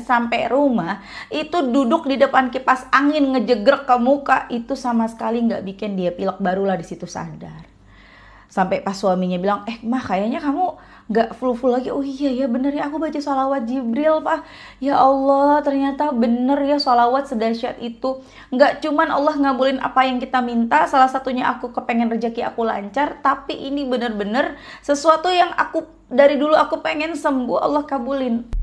sampai rumah, itu duduk di depan kipas angin ngejegrek ke muka, itu sama sekali nggak bikin dia pilek, barulah di situ sadar. Sampai pas suaminya bilang, mah kayaknya kamu nggak flu lagi. Oh iya ya bener ya, aku baca sholawat Jibril Pak. Ya Allah, ternyata bener ya sholawat sedahsyat itu. Nggak cuman Allah ngabulin apa yang kita minta, salah satunya aku kepengen rezeki aku lancar, tapi ini bener-bener sesuatu yang aku dari dulu aku pengen sembuh, Allah kabulin.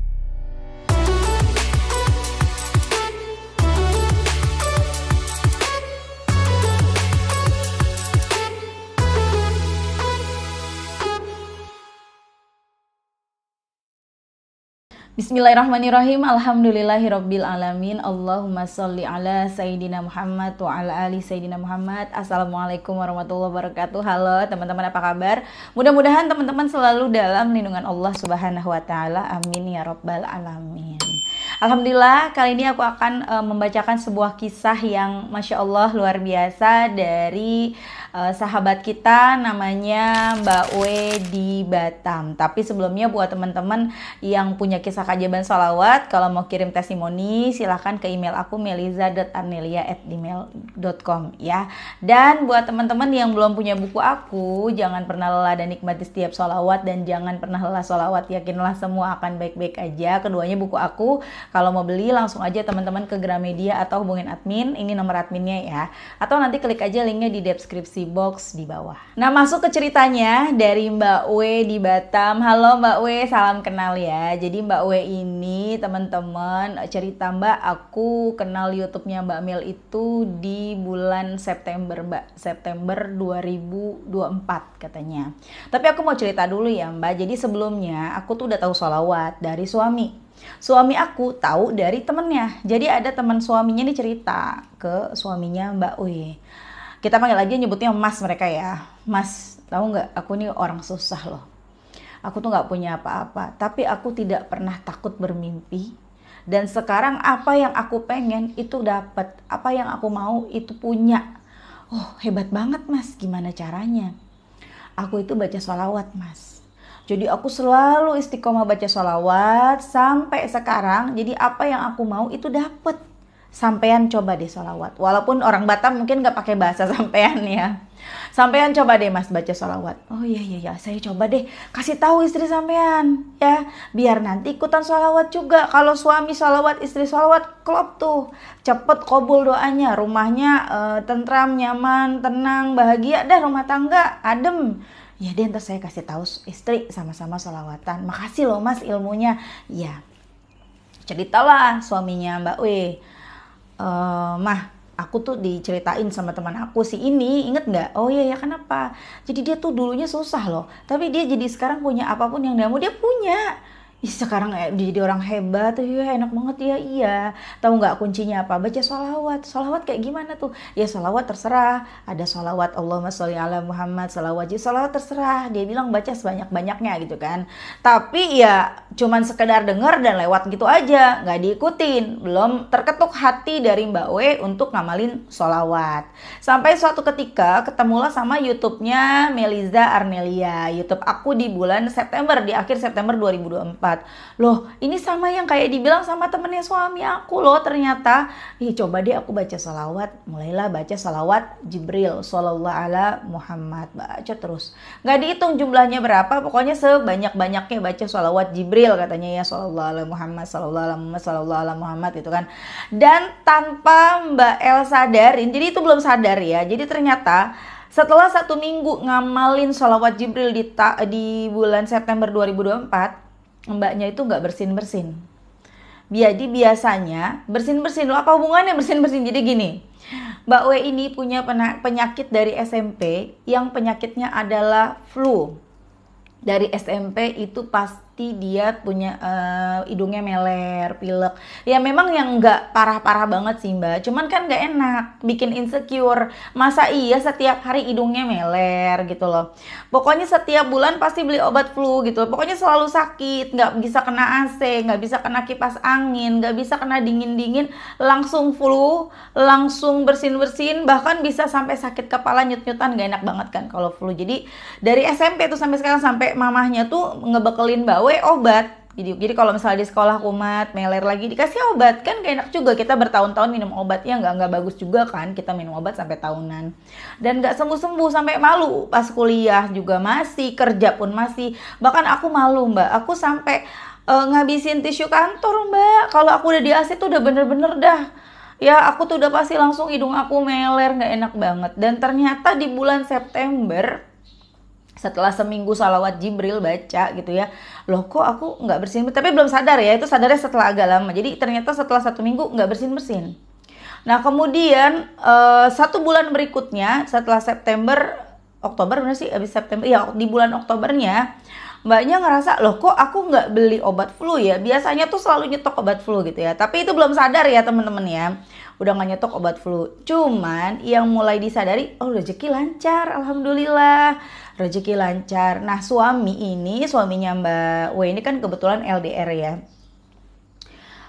Bismillahirrahmanirrahim. Alhamdulillahirabbil alamin. Allahumma sholli ala Sayyidina Muhammad wa ala ali Sayyidina Muhammad. Assalamualaikum warahmatullahi wabarakatuh. Halo teman-teman, apa kabar? Mudah-mudahan teman-teman selalu dalam lindungan Allah Subhanahu wa taala. Amin ya rabbal alamin. Alhamdulillah, kali ini aku akan membacakan sebuah kisah yang Masya Allah luar biasa dari sahabat kita namanya Mbak We di Batam. Tapi sebelumnya buat teman-teman yang punya kisah keajaiban sholawat, kalau mau kirim testimoni silahkan ke email aku meliza.arnelia@gmail.com ya. Dan buat teman-teman yang belum punya buku aku, jangan pernah lelah dan nikmati setiap sholawat, dan jangan pernah lelah sholawat, yakinlah semua akan baik-baik aja. Keduanya buku aku. Kalau mau beli langsung aja teman-teman ke Gramedia atau hubungin admin, ini nomor adminnya ya. Atau nanti klik aja linknya di deskripsi box di bawah. Nah, masuk ke ceritanya dari Mbak We di Batam. Halo Mbak We, salam kenal ya. Jadi Mbak We ini teman-teman cerita, Mbak, aku kenal YouTube-nya Mbak Mil itu di bulan September, Mbak. September 2024 katanya. Tapi aku mau cerita dulu ya Mbak. Jadi sebelumnya aku tuh udah tahu sholawat dari suami. Suami aku tahu dari temennya. Jadi ada teman suaminya nih cerita ke suaminya Mbak We. Kita panggil aja nyebutnya Mas mereka ya. Mas, tahu nggak? Aku nih orang susah loh. Aku tuh nggak punya apa-apa. Tapi aku tidak pernah takut bermimpi. Dan sekarang apa yang aku pengen itu dapat. Apa yang aku mau itu punya. Oh, hebat banget Mas. Gimana caranya? Aku itu baca sholawat Mas. Jadi aku selalu istiqomah baca sholawat sampai sekarang. Jadi apa yang aku mau itu dapet. Sampean coba deh sholawat. Walaupun orang Batam mungkin gak pakai bahasa sampean ya. Sampean coba deh Mas baca sholawat. Oh iya, saya coba deh. Kasih tahu istri sampean ya. Biar nanti ikutan sholawat juga. Kalau suami sholawat, istri sholawat, klop tuh. Cepet kabul doanya. Rumahnya tentram, nyaman, tenang, bahagia. Dah rumah tangga, adem. Ya deh, ntar saya kasih tahu istri sama-sama sholawatan. Makasih loh Mas ilmunya. Ya, ceritalah suaminya Mbak We. Mah, aku tuh diceritain sama teman aku si ini, inget nggak? Oh iya ya, kenapa? Jadi dia tuh dulunya susah loh. Tapi dia jadi sekarang punya apapun yang dia mau, dia punya. Sekarang dia jadi orang hebat, ya enak banget ya. Iya, tahu nggak kuncinya apa? Baca sholawat. Sholawat kayak gimana tuh? Ya sholawat terserah. Ada sholawat Allahumma sholli ala Muhammad, sholawat terserah. Dia bilang baca sebanyak-banyaknya gitu kan. Tapi ya cuman sekedar denger dan lewat gitu aja, nggak diikutin. Belum terketuk hati dari Mbak We untuk ngamalin sholawat. Sampai suatu ketika ketemulah sama YouTube-nya Meliza Arnelia. YouTube aku di bulan September, di akhir September 2024. Loh, ini sama yang kayak dibilang sama temennya suami aku loh ternyata. Coba deh aku baca sholawat. Mulailah baca sholawat Jibril sallallahu ala Muhammad. Baca terus. Gak dihitung jumlahnya berapa, pokoknya sebanyak-banyaknya baca sholawat Jibril katanya ya, sallallahu ala Muhammad, sallallahu ala Muhammad, sallallahu ala Muhammad itu kan. Dan tanpa Mbak El sadarin, jadi itu belum sadar ya. Jadi ternyata setelah 1 minggu ngamalin sholawat Jibril di bulan September 2024, mbaknya itu nggak bersin-bersin. Jadi biasanya bersin-bersin, loh apa hubungannya bersin-bersin? Jadi gini, Mbak We ini punya penyakit dari SMP yang penyakitnya adalah flu. Dari SMP itu pasti dia punya hidungnya meler, pilek. Ya memang yang nggak parah-parah banget sih Mbak. Cuman kan nggak enak, bikin insecure. Masa iya setiap hari hidungnya meler gitu loh. Pokoknya setiap bulan pasti beli obat flu gitu loh. Pokoknya selalu sakit, nggak bisa kena AC, nggak bisa kena kipas angin, nggak bisa kena dingin-dingin. Langsung flu, langsung bersin-bersin, bahkan bisa sampai sakit kepala, nyut-nyutan, nggak enak banget kan kalau flu. Jadi dari SMP tuh sampai sekarang, sampai mamahnya tuh ngebekelin Mbak We obat Jadi kalau misalnya di sekolah kumat, meler lagi, dikasih obat, kan gak enak juga kita bertahun-tahun minum obat, ya nggak bagus juga kan kita minum obat sampai tahunan. Dan nggak sembuh-sembuh, sampai malu pas kuliah juga masih, kerja pun masih. Bahkan aku malu Mbak, aku sampai ngabisin tisu kantor Mbak. Kalau aku udah di AC tuh udah bener-bener dah. Ya aku tuh udah pasti langsung hidung aku meler, nggak enak banget. Dan ternyata di bulan September, setelah seminggu salawat Jibril baca gitu ya, loh kok aku nggak bersin, tapi belum sadar ya, itu sadarnya setelah agak lama. Jadi ternyata setelah 1 minggu nggak bersin. Nah kemudian 1 bulan berikutnya setelah September, Oktober bener sih, habis September ya, di bulan Oktobernya Mbaknya ngerasa, loh kok aku nggak beli obat flu ya, biasanya tuh selalu nyetok obat flu gitu ya, tapi itu belum sadar ya teman-teman ya, udah nggak nyetok obat flu. Cuman yang mulai disadari, oh rezeki lancar, alhamdulillah rezeki lancar. Nah suaminya Mbak W ini kan kebetulan LDR ya.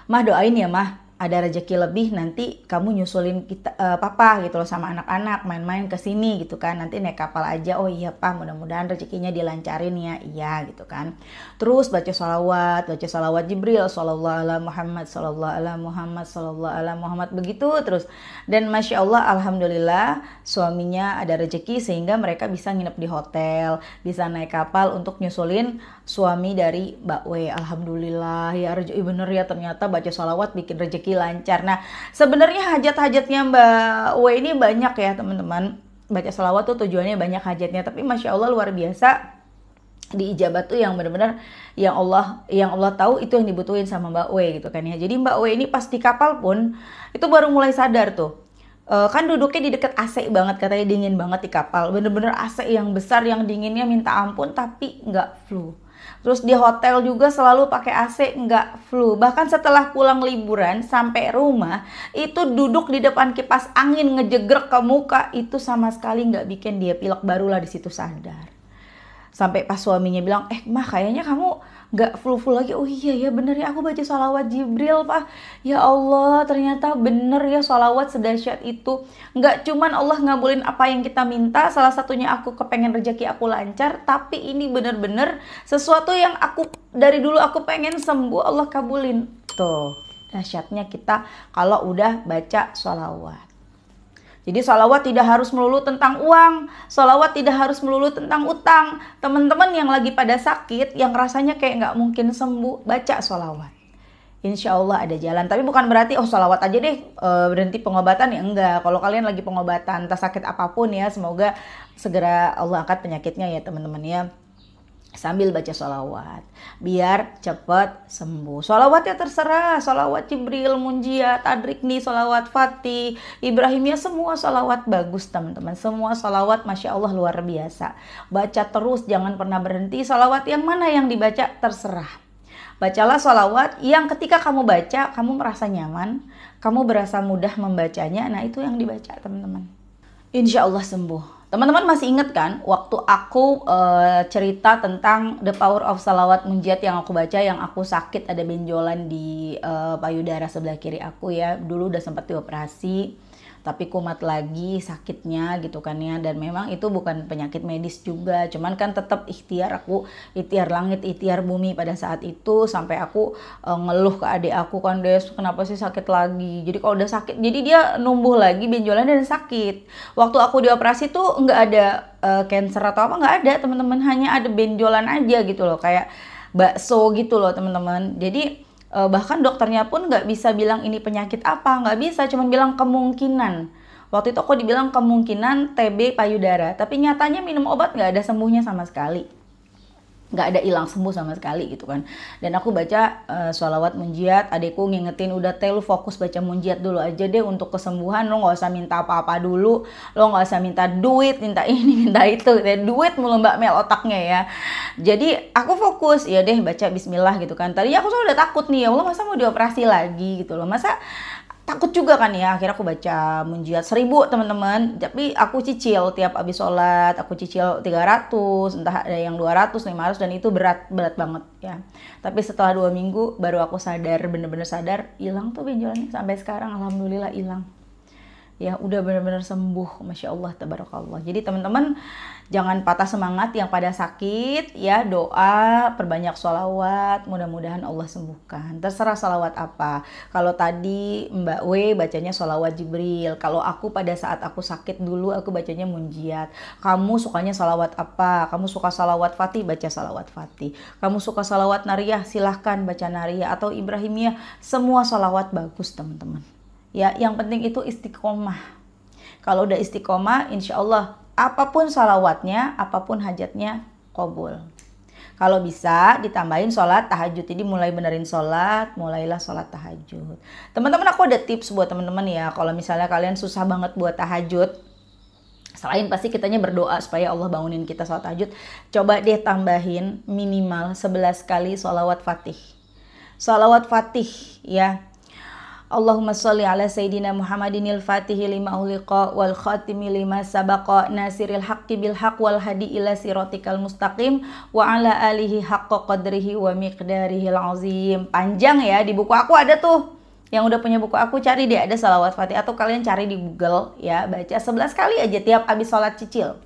Mah doain ya mah, ada rezeki lebih nanti kamu nyusulin kita papa gitu loh sama anak-anak main-main ke sini gitu kan, nanti naik kapal aja. Oh iya Pak, mudah-mudahan rezekinya dilancarin ya. Iya gitu kan. Terus baca salawat Jibril, sallallahu ala Muhammad, sallallahu ala Muhammad, sallallahu ala Muhammad, begitu terus. Dan masya Allah, alhamdulillah suaminya ada rezeki sehingga mereka bisa nginep di hotel, bisa naik kapal untuk nyusulin suami dari Mbak W. Alhamdulillah ya, rezeki bener ya, ternyata baca salawat bikin rezeki lancar. Nah sebenarnya hajat-hajatnya Mbak W ini banyak ya teman-teman. Baca salawat tuh tujuannya banyak hajatnya, tapi masya Allah luar biasa diijabat tuh yang benar-benar yang Allah tahu itu yang dibutuhin sama Mbak W gitu kan ya. Jadi Mbak W ini pas di kapal pun itu baru mulai sadar tuh. Kan duduknya di dekat AC banget, katanya dingin banget di kapal, bener-bener AC yang besar yang dinginnya minta ampun, tapi nggak flu. Terus di hotel juga selalu pakai AC, nggak flu. Bahkan setelah pulang liburan sampai rumah itu duduk di depan kipas angin ngejegrek ke muka, itu sama sekali nggak bikin dia pilek, barulah di situ sadar. Sampai pas suaminya bilang, mah kayaknya kamu gak flu-flu lagi. Oh iya ya bener ya, aku baca salawat Jibril Pak. Ya Allah, ternyata bener ya salawat sedahsyat itu. Gak cuman Allah ngabulin apa yang kita minta, salah satunya aku kepengen rezeki aku lancar, tapi ini bener-bener sesuatu yang aku dari dulu aku pengen sembuh, Allah kabulin. Tuh dahsyatnya kita kalau udah baca salawat. Jadi salawat tidak harus melulu tentang uang, salawat tidak harus melulu tentang utang. Teman-teman yang lagi pada sakit, yang rasanya kayak nggak mungkin sembuh, baca salawat. Insya Allah ada jalan. Tapi bukan berarti salawat aja deh berhenti pengobatan, ya enggak. Kalau kalian lagi pengobatan, entah sakit apapun ya, semoga segera Allah angkat penyakitnya ya teman-teman ya. Sambil baca sholawat biar cepat sembuh. Sholawatnya terserah, sholawat Jibril, Munjiat, Adrikni, sholawat Fatih, Ibrahimnya, semua sholawat bagus teman-teman. Semua sholawat masya Allah luar biasa. Baca terus, jangan pernah berhenti. Sholawat yang mana yang dibaca terserah. Bacalah sholawat yang ketika kamu baca kamu merasa nyaman, kamu berasa mudah membacanya. Nah itu yang dibaca teman-teman. Insya Allah sembuh. Teman-teman masih ingat kan waktu aku cerita tentang The Power of Salawat Munjiat yang aku baca, yang aku sakit ada benjolan di payudara sebelah kiri aku ya. Dulu udah sempat dioperasi tapi kumat lagi sakitnya gitu kan ya. Dan memang itu bukan penyakit medis juga, cuman kan tetap ikhtiar, aku ikhtiar langit ikhtiar bumi pada saat itu. Sampai aku ngeluh ke adik aku kan, Des kenapa sih sakit lagi. Jadi kalau udah sakit jadi dia numbuh lagi benjolannya dan sakit. Waktu aku dioperasi tuh nggak ada cancer atau apa, nggak ada teman-teman, hanya ada benjolan aja gitu loh, kayak bakso gitu loh teman-teman. Jadi bahkan dokternya pun nggak bisa bilang ini penyakit apa, nggak bisa, cuman bilang kemungkinan. Waktu itu aku dibilang kemungkinan TB payudara, tapi nyatanya minum obat nggak ada sembuhnya sama sekali, nggak ada hilang sembuh sama sekali gitu kan. Dan aku baca sholawat Munjiat, adekku ngingetin, udah teh lu fokus baca Munjiat dulu aja deh untuk kesembuhan, lo nggak usah minta apa-apa dulu, lo nggak usah minta duit, minta ini minta itu, duit mulu Mbak Mel otaknya ya. Jadi aku fokus, ya deh baca Bismillah gitu kan. Tadinya aku udah takut nih, ya Allah masa mau dioperasi lagi gitu loh, masa takut juga kan ya. Akhirnya aku baca Munjiat 1000 teman-teman, tapi aku cicil tiap habis sholat, aku cicil 300, entah ada yang 200, 500, dan itu berat banget ya. Tapi setelah 2 minggu baru aku sadar, bener-bener sadar, hilang tuh benjolannya. Sampai sekarang alhamdulillah hilang. ya udah benar-benar sembuh, Masya Allah, tabarakallah. Jadi teman-teman jangan patah semangat yang pada sakit, ya doa, perbanyak sholawat, mudah-mudahan Allah sembuhkan. Terserah sholawat apa. Kalau tadi Mbak W bacanya sholawat Jibril, kalau aku pada saat aku sakit dulu aku bacanya munjiat. Kamu sukanya sholawat apa? Kamu suka sholawat Fatih, baca sholawat Fatih. Kamu suka sholawat Nariyah, silahkan baca Nariyah atau Ibrahimiyah. Semua sholawat bagus teman-teman. Ya, yang penting itu istiqomah. Kalau udah istiqomah, insya Allah apapun sholawatnya, apapun hajatnya, qabul. Kalau bisa ditambahin sholat tahajud. Jadi mulai benerin sholat, mulailah sholat tahajud. Teman-teman, aku ada tips buat teman-teman ya. Kalau misalnya kalian susah banget buat tahajud, selain pasti kitanya berdoa supaya Allah bangunin kita sholat tahajud, coba deh tambahin minimal 11 kali sholawat Fatih. Sholawat Fatih ya. Allahumma sholli ala Sayyidina Muhammadinil Fatihi lima uliqa wal khatimi lima sabaqa nasiril haqqi bil haqq wal hadi ila siratikal mustaqim wa ala alihi haqqa qadrihi wa miqdarihil azim. Panjang ya, di buku aku ada tuh. Yang udah punya buku aku cari deh, ada salawat Fatih, atau kalian cari di Google ya, baca 11 kali aja tiap habis sholat cicil.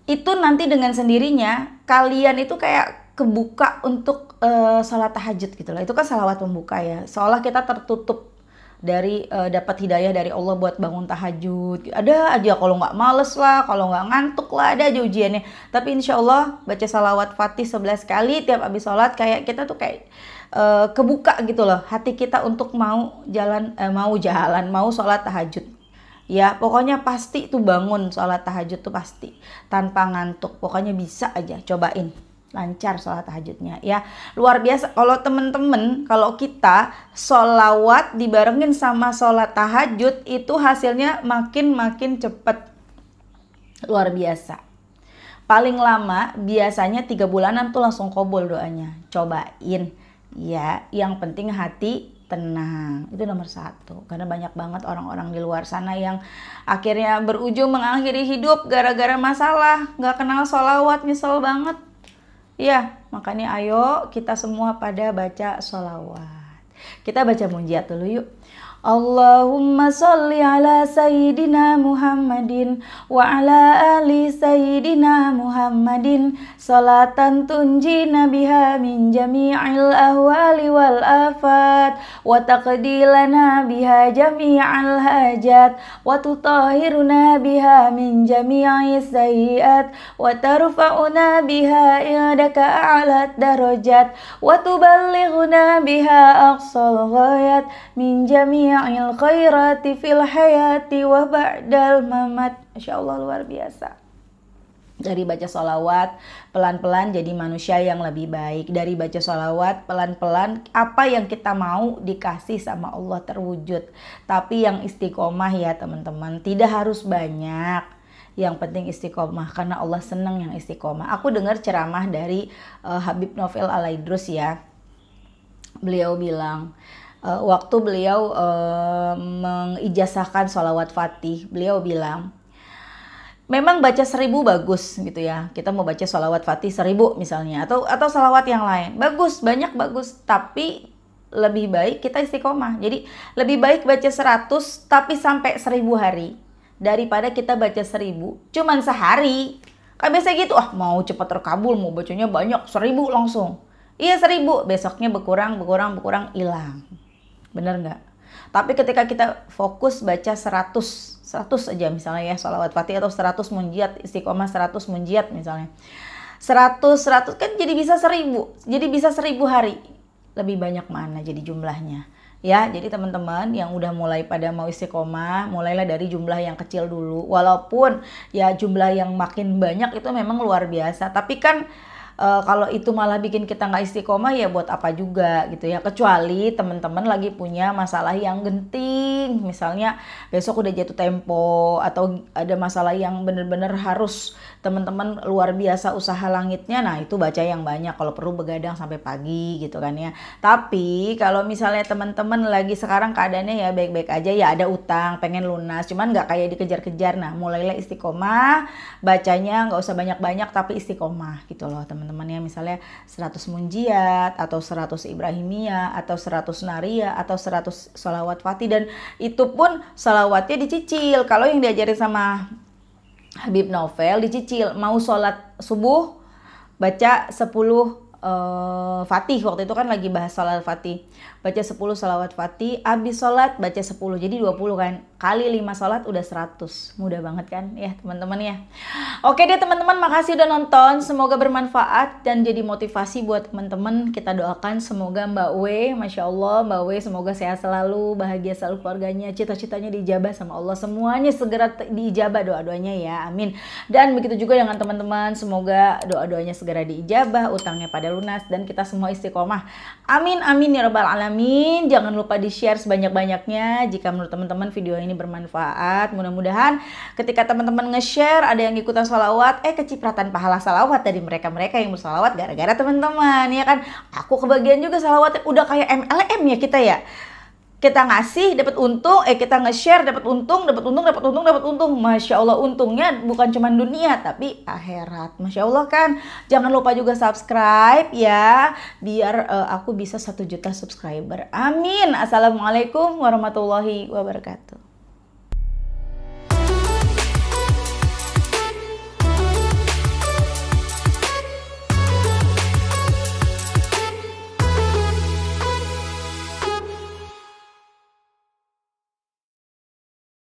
Itu nanti dengan sendirinya kalian itu kayak kebuka untuk sholat tahajud gitu lah. Itu kan salawat pembuka ya, seolah kita tertutup dari dapat hidayah dari Allah buat bangun tahajud. Ada aja kalau nggak males lah, kalau nggak ngantuk lah, ada aja ujiannya. Tapi insya Allah baca salawat Fatih 11 kali tiap habis sholat, kayak kita tuh kayak kebuka gitu loh hati kita untuk mau sholat tahajud. Ya pokoknya pasti tuh bangun sholat tahajud tuh pasti tanpa ngantuk, pokoknya bisa aja, cobain. Lancar sholat tahajudnya ya, luar biasa. Kalau temen-temen, kalau kita sholawat dibarengin sama sholat tahajud, itu hasilnya makin cepet, luar biasa. Paling lama biasanya 3 bulanan tuh langsung qabul doanya. Cobain ya, yang penting hati tenang, itu nomor 1. Karena banyak banget orang-orang di luar sana yang akhirnya berujung mengakhiri hidup gara-gara masalah, gak kenal sholawat, nyesel banget. Ya, makanya ayo kita semua pada baca sholawat. Kita baca munjiat dulu yuk. Allahumma sholli ala Sayyidina Muhammadin wa ala ali Sayyidina Muhammadin salatan tunjina biha min jami'il ahwali wal afat wa taqdilana biha jami'al hajat wa tutahhiruna biha min jami'is sayyiat wa tarfa'una biha indaka a'lat darajat wa tuballighuna biha aqsal ghayat min jami'il khairati fil hayati wa ba'dal mamat. Masya Allah, luar biasa. Dari baca sholawat pelan-pelan jadi manusia yang lebih baik. Dari baca sholawat pelan-pelan apa yang kita mau dikasih sama Allah terwujud. Tapi yang istiqomah ya teman-teman, tidak harus banyak. Yang penting istiqomah, karena Allah senang yang istiqomah. Aku dengar ceramah dari Habib Novel Alaidrus ya. Beliau bilang, waktu beliau mengijazahkan sholawat Fatih, beliau bilang, memang baca 1000 bagus gitu ya. Kita mau baca sholawat Fatih 1000 misalnya, atau sholawat yang lain. Bagus, banyak bagus. Tapi lebih baik kita istiqomah. Jadi lebih baik baca 100 tapi sampai 1000 hari. Daripada kita baca 1000 cuman sehari. Kan biasa gitu, mau cepat terkabul, mau bacanya banyak, 1000 langsung. Iya 1000, besoknya berkurang, hilang. Bener nggak? Tapi ketika kita fokus baca 100 aja misalnya ya, sholawat Fatih, atau 100 munjiat, istiqomah 100 munjiat misalnya. 100 kan jadi bisa 1000. Jadi bisa 1000 hari. Lebih banyak mana jadi jumlahnya? Ya, jadi teman-teman yang udah mulai pada mau istiqomah, mulailah dari jumlah yang kecil dulu. Walaupun ya jumlah yang makin banyak itu memang luar biasa. Tapi kan kalau itu malah bikin kita nggak istiqomah, ya buat apa juga gitu ya. Kecuali teman-teman lagi punya masalah yang genting, misalnya besok udah jatuh tempo, atau ada masalah yang bener-bener harus teman-teman luar biasa usaha langitnya, nah itu baca yang banyak, kalau perlu begadang sampai pagi gitu kan ya. Tapi kalau misalnya teman-teman lagi sekarang keadaannya ya baik-baik aja, ya ada utang pengen lunas, cuman nggak kayak dikejar-kejar, nah mulailah istiqomah, bacanya nggak usah banyak-banyak tapi istiqomah gitu loh teman-teman. teman-teman ya, misalnya 100 munjiat atau 100 ibrahimiyah atau 100 nariyah atau 100 sholawat fatih, dan itu pun sholawatnya dicicil. Kalau yang diajarin sama Habib Novel dicicil, mau sholat subuh baca 10 Fatih, waktu itu kan lagi bahas sholat Fatih, baca 10 sholawat Fatih, habis sholat baca 10, jadi 20 kan, kali 5 sholat udah 100, mudah banget kan ya teman-teman ya. Oke deh teman-teman, makasih udah nonton, semoga bermanfaat dan jadi motivasi buat teman-teman. Kita doakan semoga Mbak W, Masya Allah Mbak W semoga sehat selalu, bahagia selalu keluarganya, cita-citanya diijabah sama Allah, semuanya segera diijabah doa-doanya ya, amin. Dan begitu juga dengan teman-teman, semoga doa-doanya segera diijabah, utangnya pada lunas, dan kita semua istiqomah, amin amin ya rabbal alamin. Jangan lupa di share sebanyak-banyaknya jika menurut teman-teman video ini bermanfaat. Mudah-mudahan ketika teman-teman nge-share ada yang ikutan sholawat, kecipratan pahala sholawat dari mereka-mereka yang bersolawat gara-gara teman-teman ya kan. Aku kebagian juga sholawat, udah kayak MLM ya kita ya, kita ngasih dapat untung, kita nge-share dapat untung, dapat untung, dapat untung, dapat untung. Masya Allah, untungnya bukan cuma dunia tapi akhirat. Masya Allah kan. Jangan lupa juga subscribe ya, biar aku bisa 1 juta subscriber. Amin. Assalamualaikum warahmatullahi wabarakatuh.